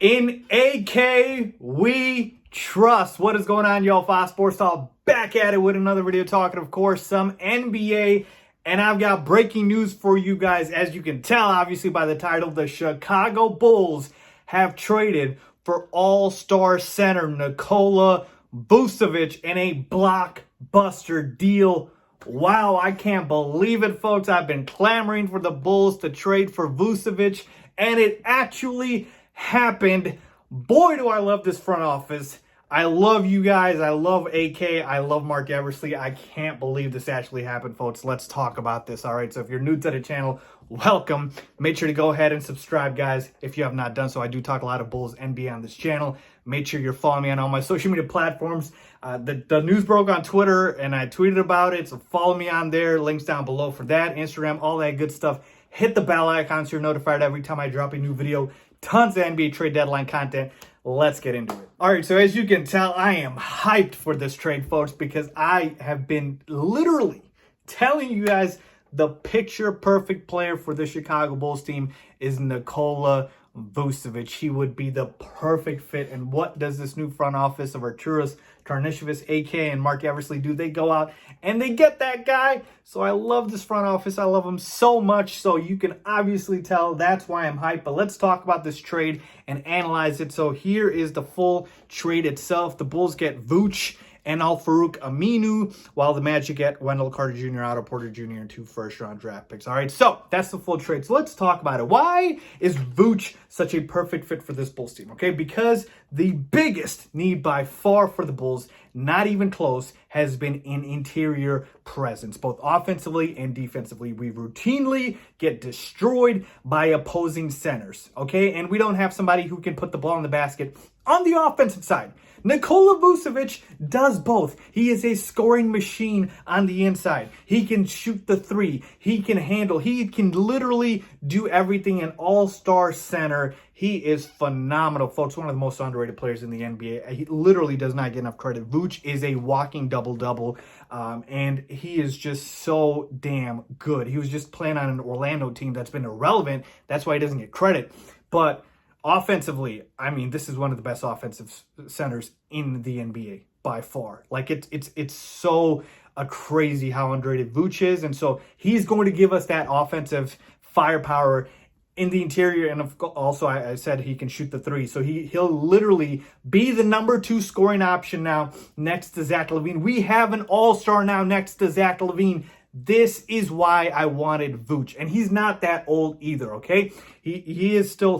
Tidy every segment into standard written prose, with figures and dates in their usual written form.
In AK, we trust. What is going on, y'all? Faiz Sports Talk back at it with another video talking, of course, some NBA. And I've got breaking news for you guys. As you can tell, obviously, by the title, the Chicago Bulls have traded for all-star center Nikola Vucevic in a blockbuster deal. Wow, I can't believe it, folks. I've been clamoring for the Bulls to trade for Vucevic, and it actually happened. Boy, do I love this front office. I love you guys. I love AK. I love Mark Eversley. I can't believe this actually happened, folks. Let's talk about this. All right, so if you're new to the channel, welcome. Make sure to go ahead and subscribe, guys, if you have not done so. I do talk a lot of Bulls NBA on this channel. Make sure you're following me on all my social media platforms. The news broke on Twitter, and I tweeted about it, so follow me on there. Links down below for that, Instagram, all that good stuff. Hit the bell icon so you're notified every time I drop a new video. Tons of NBA trade deadline content. Let's get into it. All right, so as you can tell, I am hyped for this trade, folks, because I have been literally telling you guys the picture-perfect player for the Chicago Bulls team is Nikola Vucevic. He would be the perfect fit. And what does this new front office of Arturas Karnisovas, AK, and Mark Eversley do? They go out and they get that guy. So I love this front office. I love him so much. So you can obviously tell that's why I'm hyped. But let's talk about this trade and analyze it. So here is the full trade itself. The Bulls get Vooch and Al-Farouq Aminu, while the Magic get Wendell Carter Jr., Otto Porter Jr., and 2 first-round draft picks. All right, so that's the full trade. So let's talk about it. Why is Vooch such a perfect fit for this Bulls team? Okay, because the biggest need by far for the Bulls, not even close, has been in interior presence, both offensively and defensively. We routinely get destroyed by opposing centers, okay? And we don't have somebody who can put the ball in the basket on the offensive side. Nikola Vucevic does both. He is a scoring machine on the inside. He can shoot the three. He can handle. He can literally do everything, an all-star center. He is phenomenal, folks. One of the most underrated players in the NBA. He literally does not get enough credit. Vooch is a walking double-double, and he is just so damn good. He was just playing on an Orlando team that's been irrelevant. That's why he doesn't get credit. But offensively, I mean, this is one of the best offensive centers in the NBA by far. Like, it's so crazy how underrated Vooch is. And so he's going to give us that offensive firepower in the interior. And also, I said he can shoot the three. So he'll literally be the number 2 scoring option now next to Zach LaVine. We have an all-star now next to Zach LaVine. This is why I wanted Vooch. And he's not that old either, okay? He is still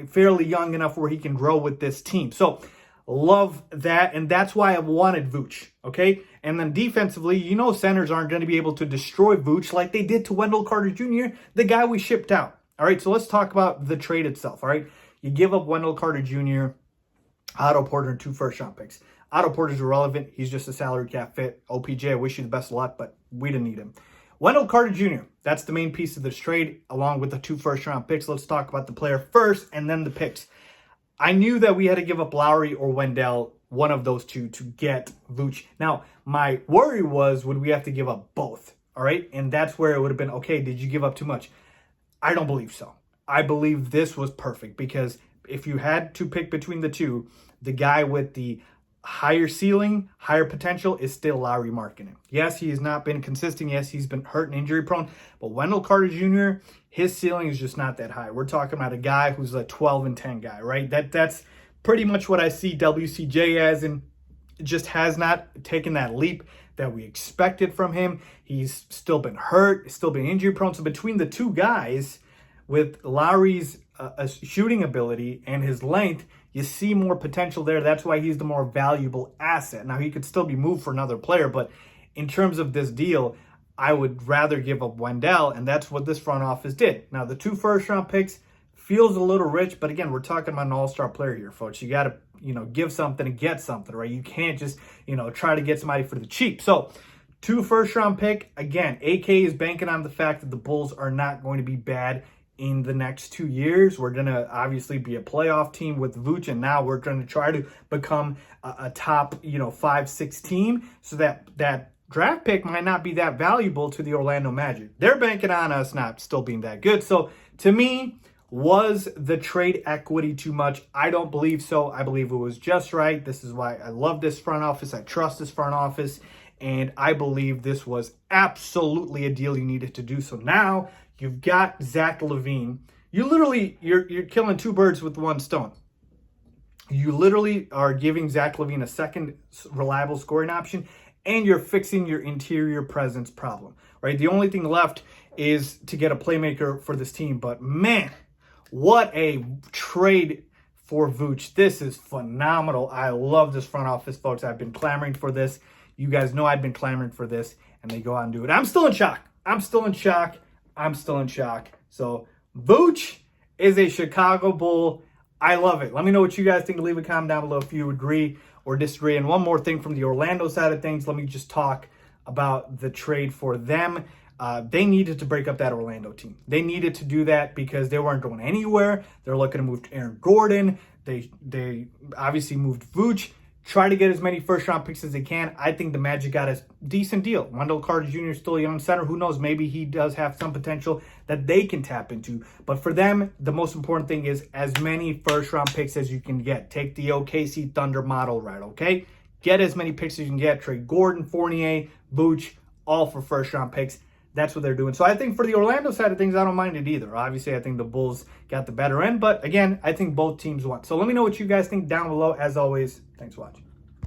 fairly young enough where he can grow with this team. So, love that, and that's why I wanted Vooch, okay? And then defensively, you know centers aren't going to be able to destroy Vooch like they did to Wendell Carter Jr., the guy we shipped out. All right, so let's talk about the trade itself, all right? You give up Wendell Carter Jr., Otto Porter, and 2 first-round picks. Otto Porter's irrelevant. He's just a salary cap fit. OPJ, I wish you the best of luck, but we didn't need him. Wendell Carter Jr., that's the main piece of this trade, along with the 2 first-round picks. Let's talk about the player first and then the picks. I knew that we had to give up Lowry or Wendell, one of those two, to get Vooch. Now, my worry was, would we have to give up both? All right? And that's where it would have been, okay, did you give up too much? I don't believe so. I believe this was perfect, because if you had to pick between the two, the guy with the higher ceiling, higher potential is still Lauri Markkanen. Yes, he has not been consistent. Yes, he's been hurt and injury prone. But Wendell Carter Jr., his ceiling is just not that high. We're talking about a guy who's a 12-10 guy, right? That's pretty much what I see WCJ as, and just has not taken that leap that we expected from him. He's still been hurt, still been injury prone. So between the two guys, with Lowry's shooting ability and his length, you see more potential there. That's why he's the more valuable asset. Now, he could still be moved for another player, but in terms of this deal, I would rather give up Wendell, and that's what this front office did. Now, the 2 first-round picks feels a little rich, but again, we're talking about an all-star player here, folks. You got to, give something and get something, right? You can't just, try to get somebody for the cheap. So, 2 first-round pick. Again, AK is banking on the fact that the Bulls are not going to be bad in the next 2 years. We're going to obviously be a playoff team with Vooch, and now we're going to try to become a top, 5-6 team, so that draft pick might not be that valuable to the Orlando Magic. They're banking on us not still being that good. So to me, Was the trade equity too much? I don't believe so. I believe it was just right. This is why I love this front office. I trust this front office. And I believe this was absolutely a deal you needed to do. So now you've got Zach LaVine. You're killing two birds with one stone. You literally are giving Zach LaVine a second reliable scoring option, and you're fixing your interior presence problem, right? The only thing left is to get a playmaker for this team. But man, what a trade for Vooch. This is phenomenal. I love this front office, folks. I've been clamoring for this. You guys know I've been clamoring for this, and they go out and do it. I'm still in shock. So Vooch is a Chicago Bull. I love it. Let me know what you guys think. Leave a comment down below if you agree or disagree. And one more thing from the Orlando side of things. Let me just talk about the trade for them. They needed to break up that Orlando team. They needed to do that because they weren't going anywhere. They're looking to move to Aaron Gordon. They obviously moved Vooch. Try to get as many first-round picks as they can. I think the Magic got a decent deal. Wendell Carter Jr. is still a young center. Who knows? Maybe he does have some potential that they can tap into. But for them, the most important thing is as many first-round picks as you can get. Take the OKC Thunder model right, okay? Get as many picks as you can get. Trade Gordon, Fournier, Vooch, all for first-round picks. That's what they're doing. So I think for the Orlando side of things, I don't mind it either. Obviously, I think the Bulls got the better end. But again, I think both teams won. So let me know what you guys think down below. As always, thanks for watching.